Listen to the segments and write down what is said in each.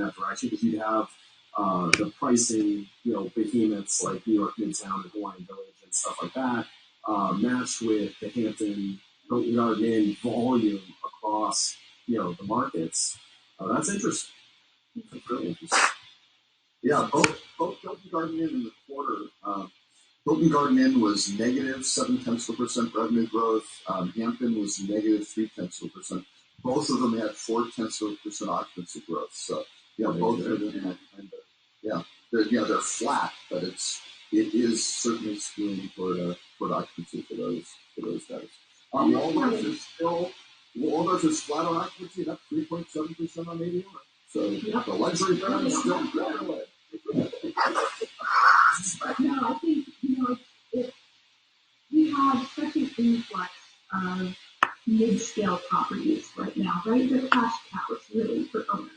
that direction because you'd have the pricing, behemoths like New York Midtown and Hawaiian Village and stuff like that, matched with the Hampton Hilton Garden Inn volume across, the markets. That's interesting. That's really interesting. Yeah, both Hilton Garden Inn in the quarter. Hilton Garden Inn was negative 0.7% revenue growth. Hampton was negative 0.3%. Both of them had 0.4% occupancy growth. So both of them they're flat, but it is certainly skewing toward occupancy for those guys. Waldorf is flat on occupancy, and up 3.7% on ADR. So the luxury brand is still growing away. No, I think, we have such an influx of mid-scale properties right now, right? They're cash cows, really, for owners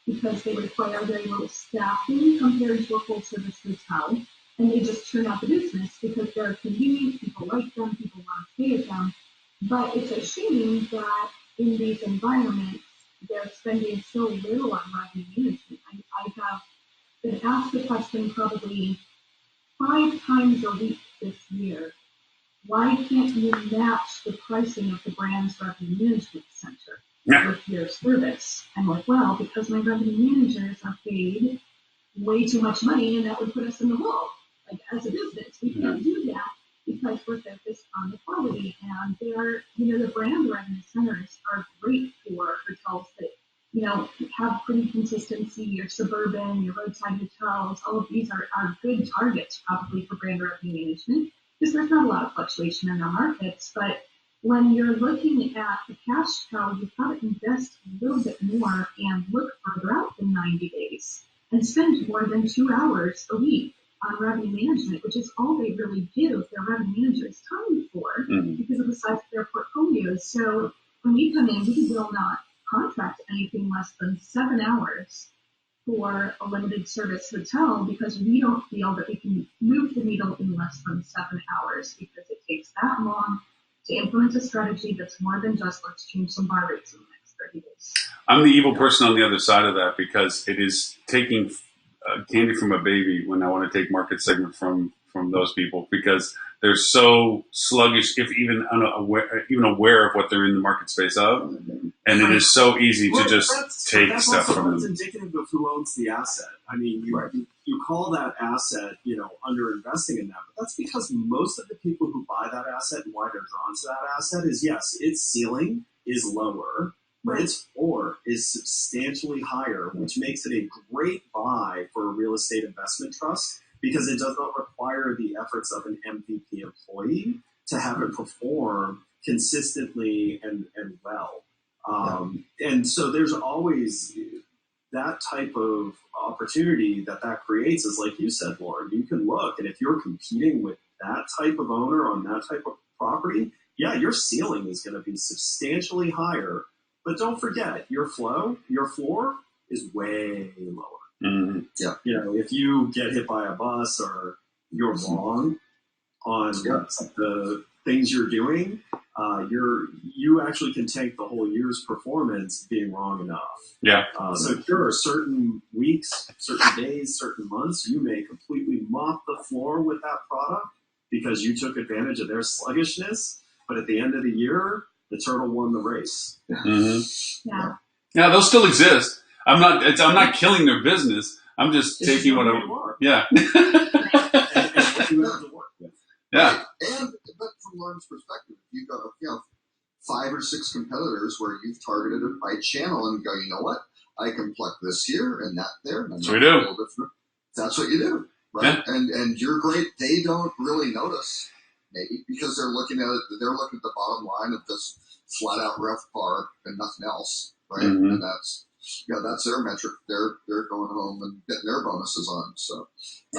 because they require very little staffing compared to a full-service hotel, and they just churn out the business because they're convenient, people like them, people want to stay at them. But it's a shame that in these environments, they're spending so little on revenue management. I have been asked the question probably 5 times a week this year. Why can't you match the pricing of the brand's revenue management center with your service? I'm like, well, because my revenue managers are paid way too much money, and that would put us in the hole. Like, as a business, we can't do that because we're focused on the quality. And they're, the brand revenue centers are great for hotels that, have pretty consistency. Your suburban, your roadside hotels, all of these are good targets probably for brand revenue management because there's not a lot of fluctuation in our markets. But when you're looking at the cash cow, you've got to invest a little bit more and look further out than 90 days and spend more than 2 hours a week on revenue management, which is all they really give their revenue managers time for because of the size of their portfolios. So when we come in, we will not contract anything less than 7 hours for a limited service hotel because we don't feel that we can move the needle in less than 7 hours because it takes that long to implement a strategy that's more than just let's change some bar rates in the next 30 days. I'm the evil person on the other side of that because it is taking candy from a baby when I want to take market segment from those people because they're so sluggish, if even aware of what they're in the market space of, and it is so easy to just take stuff from them. That's indicative of who owns the asset. I mean, you call that asset, under investing in that, but that's because most of the people who buy that asset and why they're drawn to that asset is yes, its ceiling is lower, but its floor is substantially higher, which makes it a great buy for a real estate investment trust because it does not require the efforts of an MVP employee to have it perform consistently and well. And so there's always that type of opportunity that creates is like you said, Lauren, you can look, and if you're competing with that type of owner on that type of property, your ceiling is going to be substantially higher. But don't forget, your floor is way lower. Mm-hmm. Yeah. If you get hit by a bus or you're wrong on the things you're doing, you actually can tank the whole year's performance being wrong enough. Yeah. So there are certain weeks, certain days, certain months, you may completely mop the floor with that product because you took advantage of their sluggishness. But at the end of the year, the turtle won the race. Mm-hmm. Yeah, they'll still exist. I'm not killing their business. I'm just taking what I want. Yeah. and what you have to work with. Yeah. But from Lauren's perspective, you've got 5 or 6 competitors where you've targeted it by channel and go, you know what? I can pluck this here and that there. And that's what we do. That's what you do, right? Yeah. And you're great. They don't really notice, maybe, because they're looking at it. They're looking at the bottom line of this flat out RevPAR and nothing else, right? Mm-hmm. And that's their metric. They're going home and getting their bonuses on. So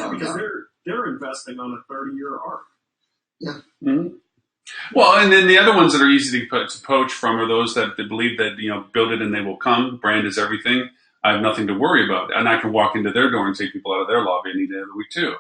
because they're investing on a 30-year arc. Yeah. Mm-hmm. Well, and then the other ones that are easy to poach from are those that believe that build it and they will come. Brand is everything. I have nothing to worry about, and I can walk into their door and take people out of their lobby any day of the week too.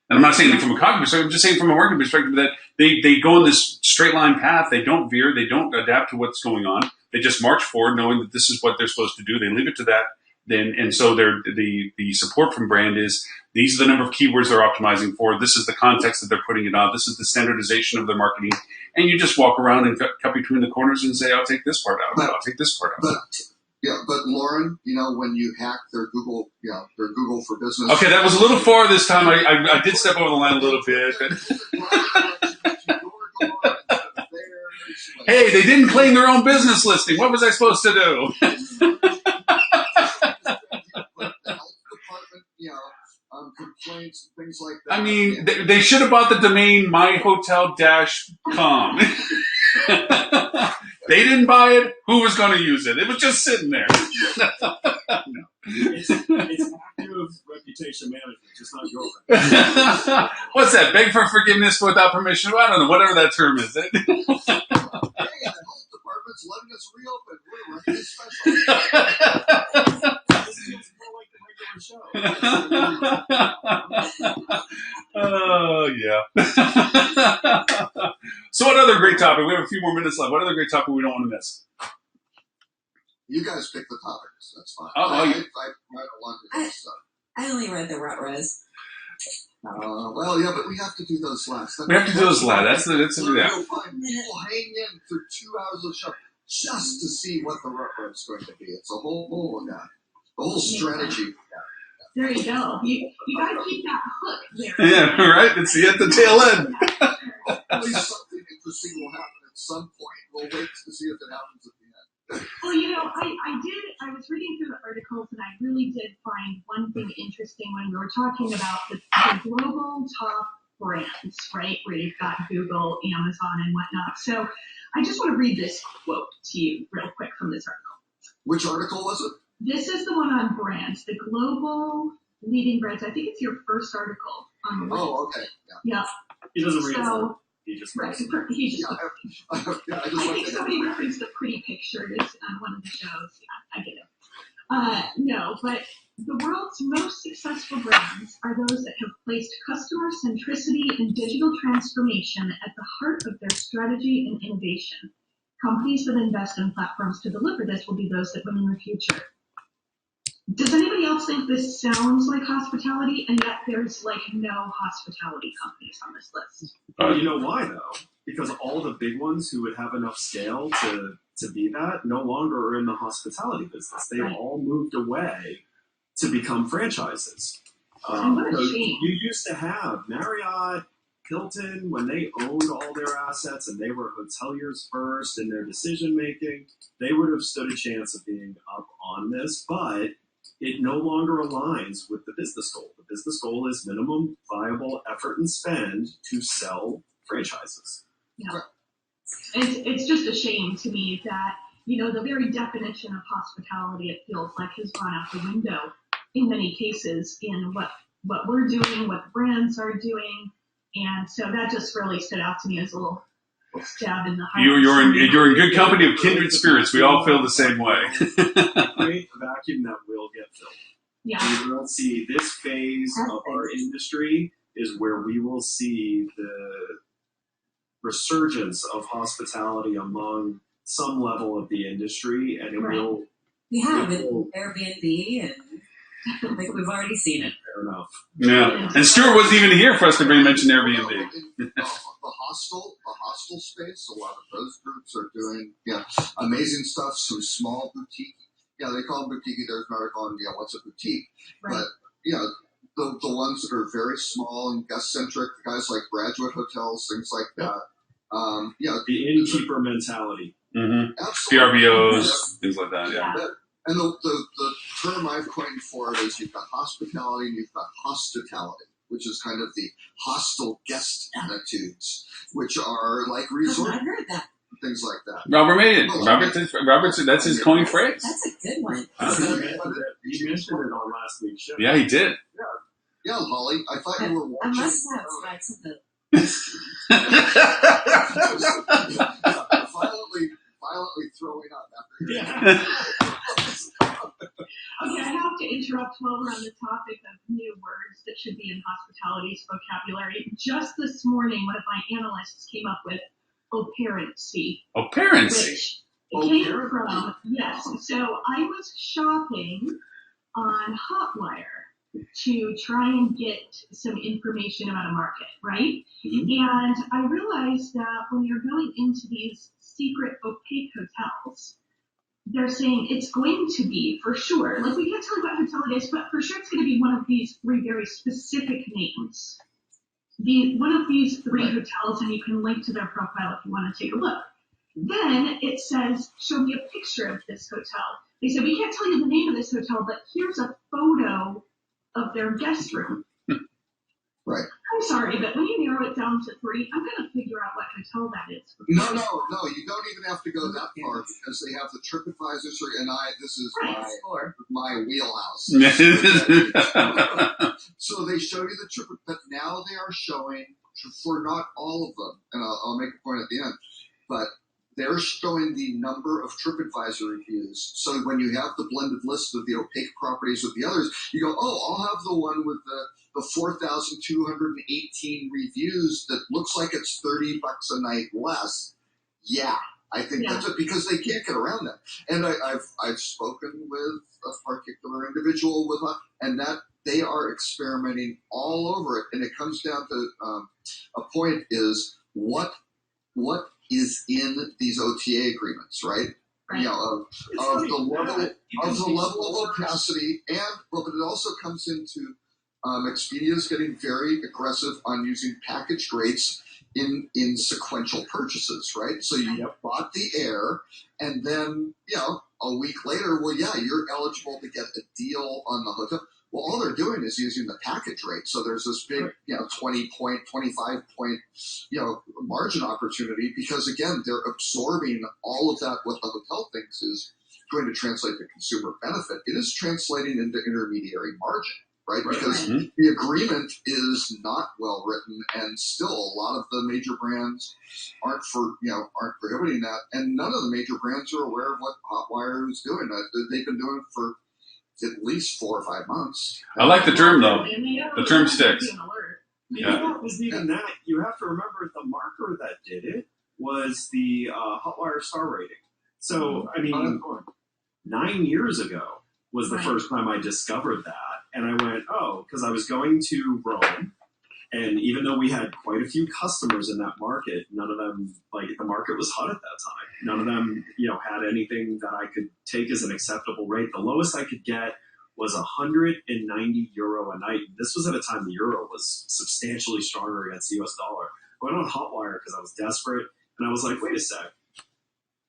And I'm not saying it from a cognitive perspective. I'm just saying from a marketing perspective that they go on this straight line path. They don't veer. They don't adapt to what's going on. They just march forward knowing that this is what they're supposed to do. They leave it to that then and so the support from brand is these are the number of keywords they're optimizing for. This is the context that they're putting it on. This is the standardization of their marketing. And you just walk around and cut between the corners and say, I'll take this part out. I'll take this part out. But Lauren, when you hack their Google, their Google for Business. Okay, that was a little far this time. I did step over the line a little bit. Hey, they didn't claim their own business listing. What was I supposed to do? Complaints and things like that. I mean, they should have bought the domain myhotel-com. They didn't buy it. Who was going to use it? It was just sitting there. No. It's active reputation management, just not your What's that? Beg for forgiveness without permission? I don't know. Whatever that term is. Hey, the health department's letting us reopen. We're running a special. This feels more like the regular show. Oh, yeah. So what other great topic? We have a few more minutes left. What other great topic we don't want to miss? You guys pick the topics. That's fine. I read along to this stuff. I only read the rut res. Well, yeah, but we have to do those last. We have to do those last. That's You'll yeah. find people hang in for 2 hours of the show just to see what the rut is going to be. It's a whole strategy. There you go. You got to keep that hook there. Yeah, right. It's at the tail end. Hopefully something interesting will happen at some point. We'll wait to see if it happens at the end. Well, I was reading through the articles and I really did find one thing interesting when we were talking about the global top brands, right? Where you've got Google, Amazon, and whatnot. So I just want to read this quote to you real quick from this article. Which article was it? This is the one on brands, the global leading brands. I think it's your first article on the list. Oh, okay. Yeah. He doesn't read it. He just I think just somebody referenced the pretty pictures on one of the shows. Yeah, I get it. No, but the world's most successful brands are those that have placed customer centricity and digital transformation at the heart of their strategy and innovation. Companies that invest in platforms to deliver this will be those that win in the future. Does anybody else think this sounds like hospitality? And yet there's no hospitality companies on this list. You know why though? Because all the big ones who would have enough scale to be that no longer are in the hospitality business. They all moved away to become franchises. What a shame. You used to have Marriott, Hilton, when they owned all their assets and they were hoteliers first in their decision making, they would have stood a chance of being up on this, but it no longer aligns with the business goal. The business goal is minimum viable effort and spend to sell franchises. Yeah. It's just a shame to me that, the very definition of hospitality, it feels like, has gone out the window in many cases in what we're doing, what the brands are doing. And so that just really stood out to me as a little stab in the heart. You're in good company of kindred spirits. We all feel the same way. Create a vacuum that will get filled. Yeah. We will see this phase of our industry is where we will see the resurgence of hospitality among some level of the industry, and it will. We have it Airbnb, and we've already seen it. Fair enough. Yeah, and Stuart wasn't even here for us to mention Airbnb. The hostel space, a lot of those groups are doing amazing stuff. Some small boutique, they call them boutique. There's an article on what's a boutique, right. But the ones that are very small and guest centric, guys like Graduate Hotels, things like that. The innkeeper mentality. Mm-hmm. Absolutely. VRBOs, things like that. Yeah. And the term I've coined for it is you've got hospitality and you've got hospitality, which is kind of the hostile guest attitudes, which are like resort. I've heard that. Things like that. Robert made it. Robert, that's his coined phrase. That's a good one. He mentioned it on last week's show. Yeah, he did. Yeah, Holly, I thought you were watching. I must have tried something. Violently throwing up after Okay, I have to interrupt while we're on the topic of new words that should be in hospitality's vocabulary. Just this morning, one of my analysts came up with operancy. Operancy? Which came from, yes. So I was shopping on Hotwire to try and get some information about a market, right? And I realized that when you're going into these secret opaque hotels, they're saying it's going to be, for sure, like we can't tell you what hotel it is, but for sure it's going to be one of these three very specific names. One of these three hotels, and you can link to their profile if you want to take a look. Then it says, show me a picture of this hotel. They said, we can't tell you the name of this hotel, but here's a photo of their guest room. Right. I'm sorry, but when you narrow it down to three, I'm going to figure out what hotel that is. No, you don't even have to go that far because they have the TripAdvisor, and this is my wheelhouse. So they show you the trip, but now they are showing, for not all of them, and I'll make a point at the end, but they're showing the number of TripAdvisor reviews. So when you have the blended list of the opaque properties with the others, you go, oh, I'll have the one with the 4,218 reviews that looks like it's $30 a night less. Yeah, I think that's it, because they can't get around that. And I've spoken with a particular individual and that they are experimenting all over it. And it comes down to a point is what is in these OTA agreements, right? You know, of the level of opacity, but it also comes into Expedia is getting very aggressive on using packaged rates in sequential purchases, right? So you bought the air, and then a week later, you're eligible to get a deal on the hotel. Well, all they're doing is using the package rate. So there's this big, 20 point, 25 point, margin opportunity because, again, they're absorbing all of that, what the hotel thinks is going to translate to consumer benefit. It is translating into intermediary margin, right? Because the agreement is not well written, and still a lot of the major brands aren't prohibiting that. And none of the major brands are aware of what Hotwire is doing. They've been doing it for at least 4 or 5 months. I like the term, though. The term sticks. It wasn't even that. You have to remember the marker that did it was the Hotwire star rating. So, I mean, 9 years ago was the first time I discovered that. And I went, because I was going to Rome. And even though we had quite a few customers in that market, none of them, the market was hot at that time. None of them, had anything that I could take as an acceptable rate. The lowest I could get was €190 a night. And this was at a time the euro was substantially stronger against the US dollar. I went on Hotwire because I was desperate. And I was like, wait a sec.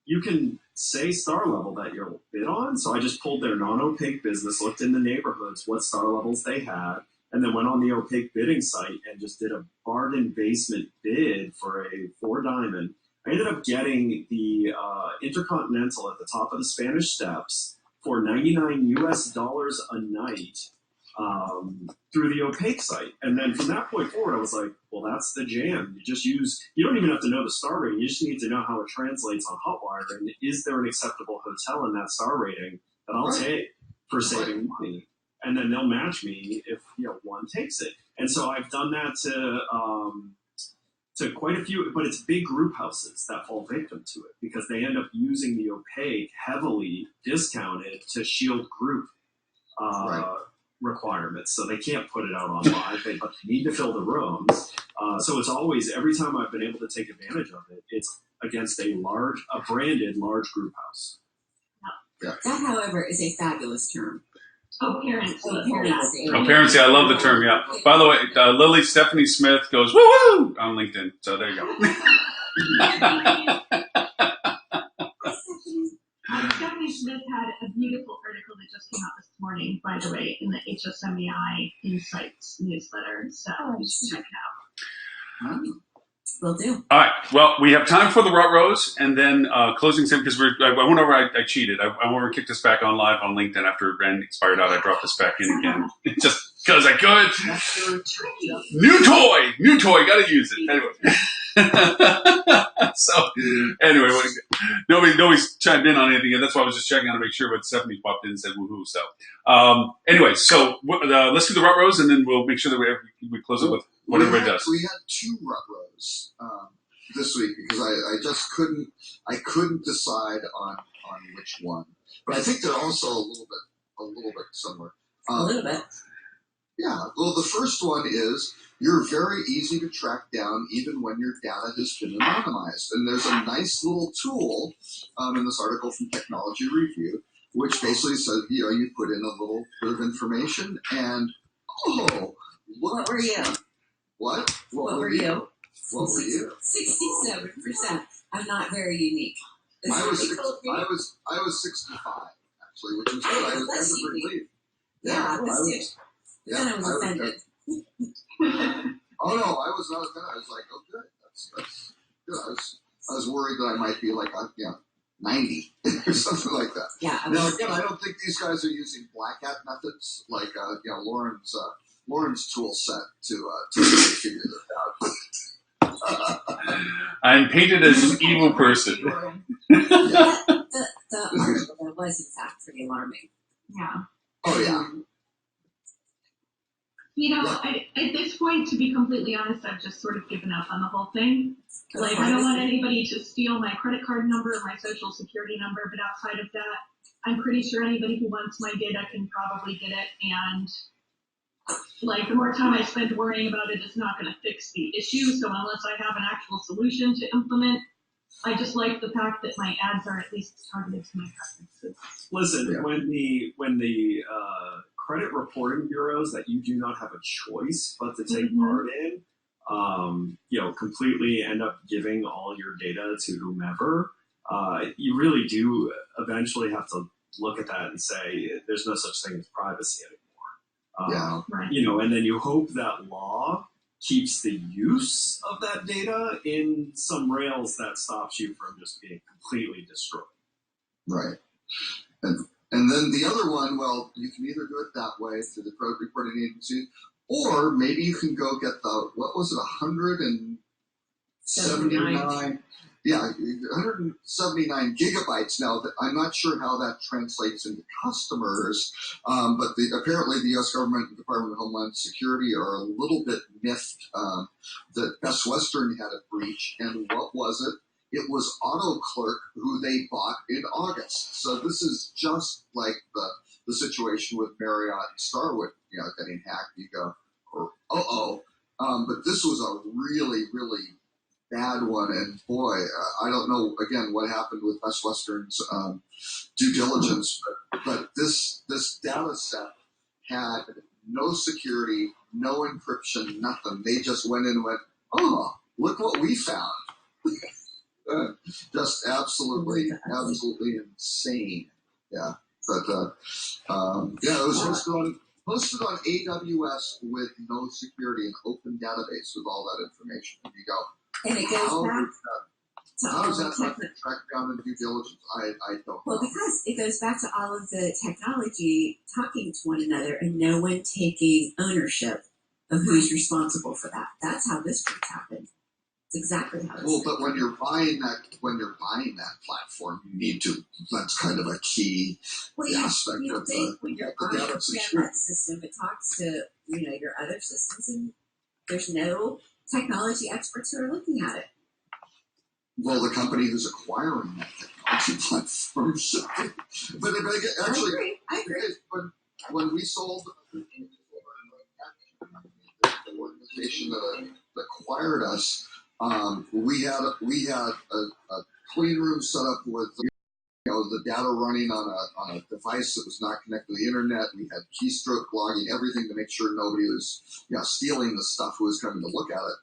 You can say star level that you'll bid on. So I just pulled their non-opaque business, looked in the neighborhoods, what star levels they had, and then went on the opaque bidding site and just did a bargain basement bid for a 4 diamond. I ended up getting the Intercontinental at the top of the Spanish Steps for $99 a night through the opaque site. And then from that point forward, I was like, well, that's the jam. You don't even have to know the star rating. You just need to know how it translates on Hotwire. And is there an acceptable hotel in that star rating that I'll take for saving money? And then they'll match me if one takes it. And so I've done that to quite a few, but it's big group houses that fall victim to it because they end up using the opaque heavily discounted to shield group requirements. So they can't put it out online, but they need to fill the rooms. So it's always, every time I've been able to take advantage of it, it's against a branded large group house. Yeah. That, however, is a fabulous term. Apparency. I love the term, yeah. By the way, Lily Stephanie Smith goes, woo-woo, on LinkedIn. So there you go. Stephanie Smith had a beautiful article that just came out this morning, by the way, in the HSMEI Insights newsletter. So you should check it out. Will do. All right. Well, we have time for the Rutrows and then closing statement because I went over. I cheated. I went over and kicked us back on live on LinkedIn after Ren expired out. I dropped us back in again just because I could. New toy. Got to use it anyway. So anyway, nobody's chimed in on anything, and that's why I was just checking on to make sure. But Stephanie popped in and said woohoo. So anyway, let's do the Rutrows and then we'll make sure that we close it with what everybody does. We had 2 Rutrows this week because I just couldn't decide on which one. But I think they're also a little bit a little bit similar. A little bit. Yeah. Well, the first one is you're very easy to track down even when your data has been anonymized. And there's a nice little tool in this article from Technology Review, which basically says, you put in a little bit of information and, look. What were you? What? What were you? What were you? 67%. I'm not very unique. I was 65, actually, which was good. I was kind of relieved. Yeah, then I was offended. Oh no, I was not offended. I was like, oh good, that's good. I was worried that I might be like 90 or something like that. Yeah. Now again, I don't think these guys are using black hat methods like Lauren's tool set to figure this out. I'm painted as an evil person. The article was in fact pretty alarming. Yeah. Oh yeah. At this point, to be completely honest, I've just sort of given up on the whole thing. Like, I don't want anybody to steal my credit card number or my social security number, but outside of that, I'm pretty sure anybody who wants my data can probably get it, and like, the more time I spend worrying about it is not going to fix the issue, so unless I have an actual solution to implement, I just like the fact that my ads are at least targeted to my preferences. Listen, when the credit reporting bureaus that you do not have a choice but to take part in, completely end up giving all your data to whomever, you really do eventually have to look at that and say there's no such thing as privacy anymore. Right. And then you hope that law keeps the use of that data in some rails that stops you from just being completely destroyed. Right. And then the other one, well, you can either do it that way through the credit reporting agency, or maybe you can go get the, 179? Yeah, 179 gigabytes. Now, I'm not sure how that translates into customers, but apparently the U.S. government and Department of Homeland Security are a little bit miffed that Best Western had a breach. And what was it? It was AutoClerk, who they bought in August. So this is just like the situation with Marriott and Starwood, getting hacked. You go, but this was a really, really bad one. And boy, I don't know again what happened with Best Western's due diligence, but this data set had no security, no encryption, nothing. They just went in and went, look what we found. Just absolutely insane. Yeah, but it was hosted on AWS with no security, an open database with all that information. And you go, and it goes back to how all does that the not track down in due diligence? I don't know. Well, because it goes back to all of the technology talking to one another and no one taking ownership of who's responsible for that. That's how this breach happened. It's exactly how. Well, but when you're buying that platform, you need to. That's kind of a key aspect of when you're the on data your security. system, it talks to your other systems, and there's no technology experts who are looking at it. Well, the company who's acquiring that technology platform should be. But actually, I agree. When we sold the organization that acquired us. We had a clean room set up with the data running on a device that was not connected to the internet. We had keystroke logging, everything to make sure nobody was stealing the stuff who was coming to look at it.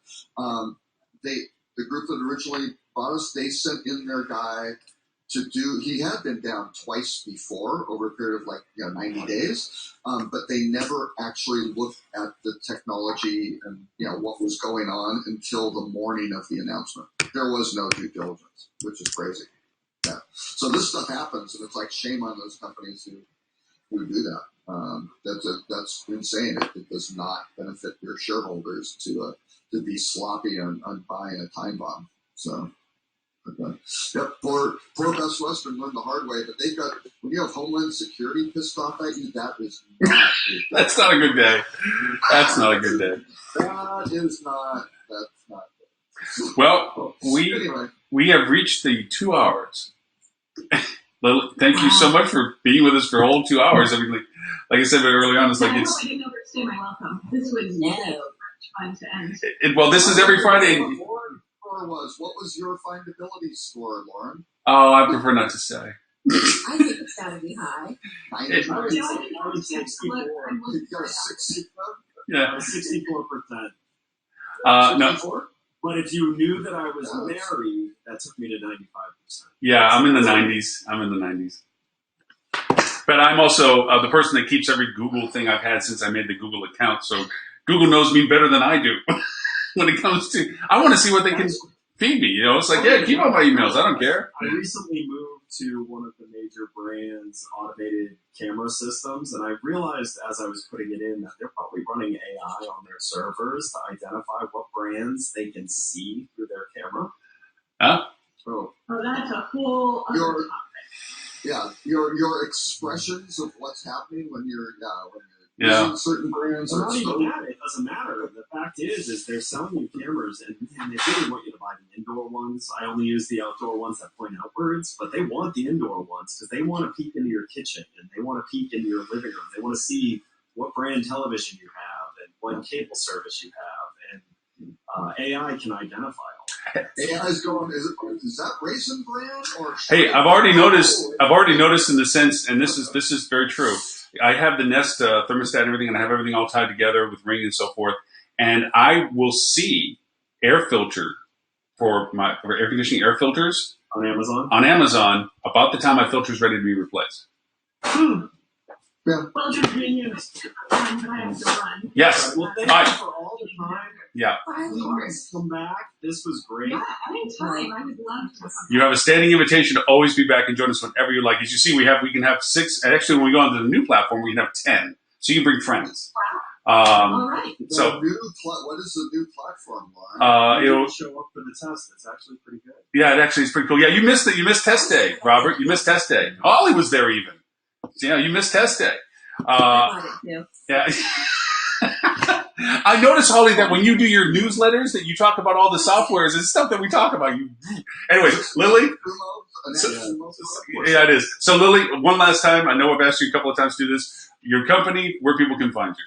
The group that originally bought us, they sent in their guy to do. He had been down twice before over a period of 90 days, but they never actually looked at the technology and what was going on until the morning of the announcement. There was no due diligence, which is crazy. Yeah. So this stuff happens, and it's like shame on those companies who do that. That's insane. It does not benefit your shareholders to be sloppy on buying a time bomb. So. Okay. Yep, poor Best Western learned the hard way, but they've got, when you have Homeland Security pissed off at you, that is not That's not a good day. That's not a good day. That's not good. Well, Anyway. we have reached the 2 hours. Lily, thank you so much for being with us for a whole 2 hours. I mean, like I said early on, it's like I didn't overstay my welcome. This was fun to end. Well, this is every Friday. What was your findability score, Lauren? Oh, I prefer not to say. I think it's got to be high. I was 64. You got a 64? Yeah. 64%. No. But if you knew that I was married, that took me to 95%. Yeah, I'm in the 90s. But I'm also the person that keeps every Google thing I've had since I made the Google account. So Google knows me better than I do when it comes to. I want to see what they can feed me. It's like, yeah, keep all my emails. I don't care. I recently moved to one of the major brands' automated camera systems, and I realized as I was putting it in that they're probably running AI on their servers to identify what brands they can see through their camera. Huh? Oh, that's a whole other topic. Yeah, your expressions of what's happening when you're using certain brands. Well, not even that. It doesn't matter. The fact is they're selling you cameras, and they really want you to buy the indoor ones. I only use the outdoor ones that point outwards, but they want the indoor ones because they want to peek into your kitchen and they want to peek into your living room. They want to see what brand television you have and what cable service you have, and AI can identify all that. AI is going. Is that Raisin Brand or? Hey, I've already noticed in the sense, and this is very true. I have the Nest thermostat and everything, and I have everything all tied together with Ring and so forth. And I will see air filter for air conditioning air filters On Amazon? On Amazon about the time my filter's ready to be replaced. Yeah. Well, just being used. I have to run. Yes. Well, thank you for all the time. Yeah. Please come back. This was great. Yeah, anytime. I would love to come. You have a standing invitation to always be back and join us whenever you like. As you see, we can have 6. And actually, when we go onto the new platform, we can have 10. So you can bring friends. All right. So what is the new platform, Lauren? It'll show up for the test. It's actually pretty good. Yeah, it actually is pretty cool. Yeah, you missed it. You missed test day, Robert. You missed test day. Holly was there even. So, yeah, you missed test day. Yeah. I notice, Holly, that when you do your newsletters, that you talk about all the softwares and stuff that we talk about. Anyway, Lily. Yeah, it is. So, Lily, one last time. I know I've asked you a couple of times to do this. Your company, where people can find you.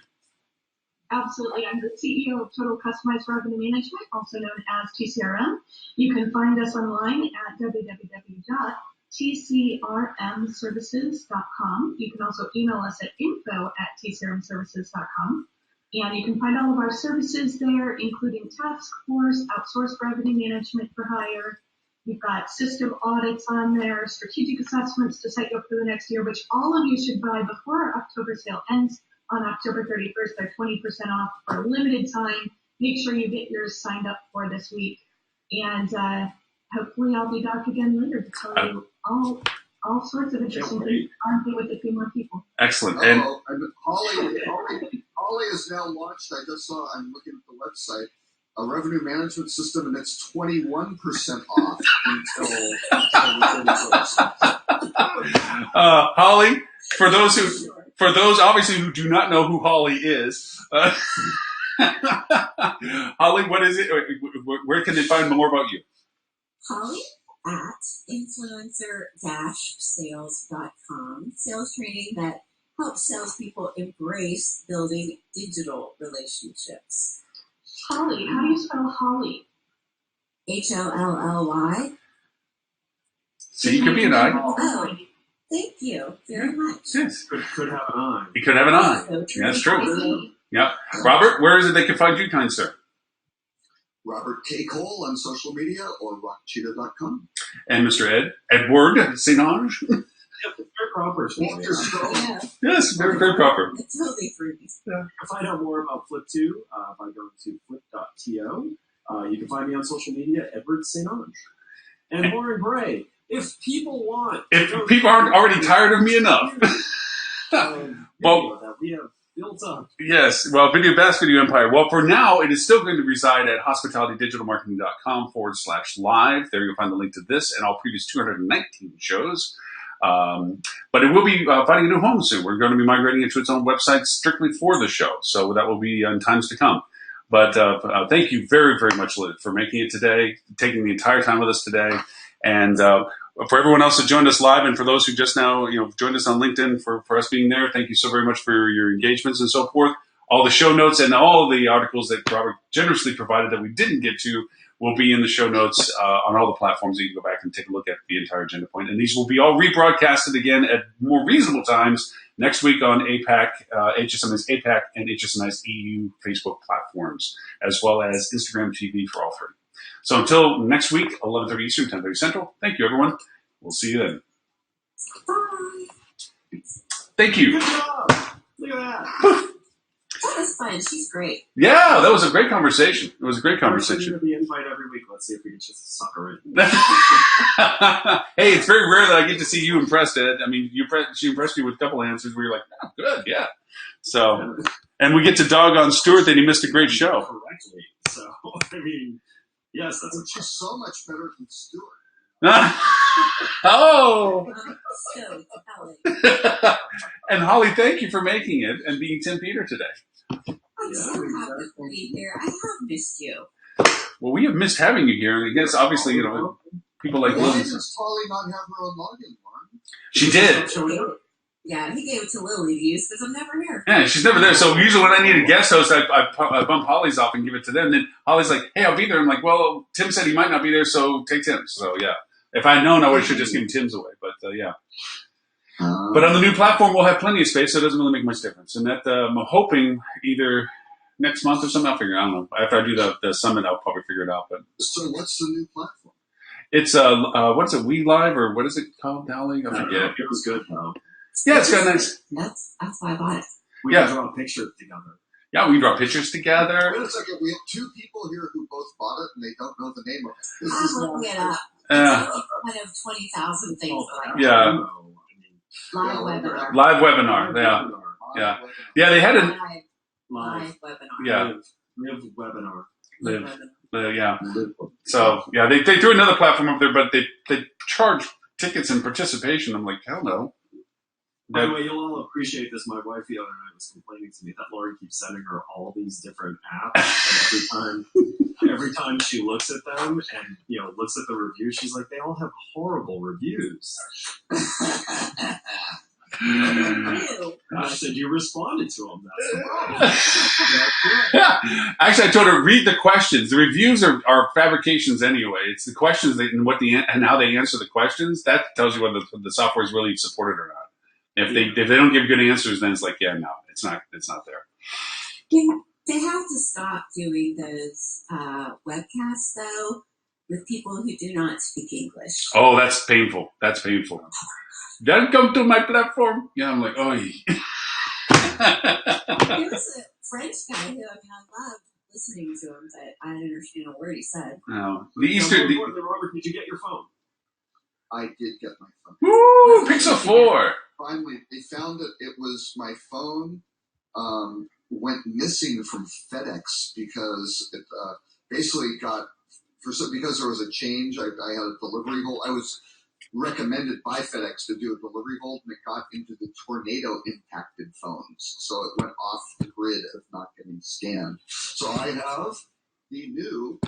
Absolutely. I'm the CEO of Total Customized Revenue Management, also known as TCRM. You can find us online at www.tcrmservices.com. You can also email us at info@tcrmservices.com. And you can find all of our services there, including task force, outsourced revenue management for hire. We've got system audits on there, strategic assessments to set you up for the next year, which all of you should buy before our October sale ends on October 31st. They're 20% off for a limited time. Make sure you get yours signed up for this week. And hopefully I'll be back again later to tell you all sorts of interesting things with a few more people. Excellent. And Holly is now launched. I just saw. I'm looking at the website. A revenue management system, and it's 21% off until October 31st. Holly, for those obviously who do not know who Holly is, Holly, what is it? Where can they find more about you? Holly at influencer-sales.com. Sales training that helps salespeople embrace building digital relationships. Holly, how do you spell Holly? HLLY. So you could be an I. Oh, thank you very much. Yes. Could have an eye. He could have an eye. So true. That's true. Yeah. Robert, where is it they can find you, kind sir? Robert K. Cole on social media or rockcheetah.com. And Mr. Edward St. Ange? Very proper. Yeah, Yes, very proper. it's totally free. To find out more about Flip2 by going to flip.to. You can find me on social media, Edward St. Ange. And Lauren Gray. If people want... If people aren't already tired of me enough. That we have built up. Yes, well, Vast Video Empire. Well, for now, it is still going to reside at hospitalitydigitalmarketing.com/live. There you'll find the link to this and all previous 219 shows. But it will be finding a new home soon. We're going to be migrating it to its own website strictly for the show. So that will be in times to come. But thank you very, very much, Liz, for making it today, taking the entire time with us today. And for everyone else that joined us live, and for those who just now joined us on LinkedIn for us being there, thank you so very much for your engagements and so forth. All the show notes and all the articles that Robert generously provided that we didn't get to will be in the show notes on all the platforms. You can go back and take a look at the entire agenda point. And these will be all rebroadcasted again at more reasonable times next week on APAC, HSMI's APAC and HSMI's EU Facebook platforms, as well as Instagram TV for all three. So until next week, 11:30 Eastern, 10:30 Central, thank you, everyone. We'll see you then. Bye. Thank you. Good job. Look at that. That was fun. She's great. Yeah, that was a great conversation. It was a great conversation. The invite every week. Let's see if we can just suck her in. Hey, it's very rare that I get to see you impressed, Ed. I mean, she impressed you with a couple answers where you're like, oh, good, yeah. So, and we get to dog on Stuart that he missed a great show. Correctly. So, I mean, yes, that's Which is so much better than Stuart. Oh! So, Holly. And Holly, thank you for making it and being Tim Peter today. I'm so happy to be here. I have missed you. Well, we have missed having you here. And I guess, obviously, people like Why Lily. does Polly not have her own login, Lauren? She did. Yeah, he gave it to Lily to use because I'm never here. Yeah, she's never there. So usually when I need a guest host, I bump Holly's off and give it to them. And then Holly's like, hey, I'll be there. I'm like, well, Tim said he might not be there, so take Tim's. So, yeah. If I had known, I would have just given Tim's away. But, yeah. But on the new platform, we'll have plenty of space, so it doesn't really make much difference. And that I'm hoping either next month or something, I'll figure it out. I don't know. After I do the summit, I'll probably figure it out. But So what's the new platform? it's, what's it, We Live, or what is it called, Holly? I forget. It was good, though. Yeah, it's got a nice. That's why I bought it. We Yeah. can draw pictures together. Yeah, we draw pictures together. Wait a second. We have two people here who both bought it and they don't know the name of it. This I'm is looking not it up. Yeah. It's like one of 20,000 things that I Yeah. Live webinar. Live webinar. Yeah. Yeah. Yeah, they had a. Live webinar. Yeah. Live webinar. Live. Yeah. So, yeah, they threw another platform up there, but they charge tickets and participation. I'm like, hell no. By the way, you'll all appreciate this. My wife the other night was complaining to me that Lauren keeps sending her all these different apps, and every time she looks at them and looks at the reviews, she's like, they all have horrible reviews. Ew. I said, you responded to them. That's the problem. Yeah. Actually, I told her, read the questions. The reviews are fabrications anyway. It's the questions and how they answer the questions that tells you whether the software is really supported or not. If they don't give good answers, then it's like, yeah, no, it's not there. Yeah, they have to stop doing those webcasts though with people who do not speak English. Oh, that's painful. That's painful. Don't come to my platform. Yeah, I'm like, oh. There was a French guy who I loved listening to him, but I didn't understand a word he said. No, Robert, did you get your phone? I did get my phone. Woo! Pixel 4. Finally, they found that it was my phone went missing from FedEx because it basically because there was a change. I had a delivery hold. I was recommended by FedEx to do a delivery hold, and it got into the tornado impacted phones, so it went off the grid of not getting scanned. So I have the new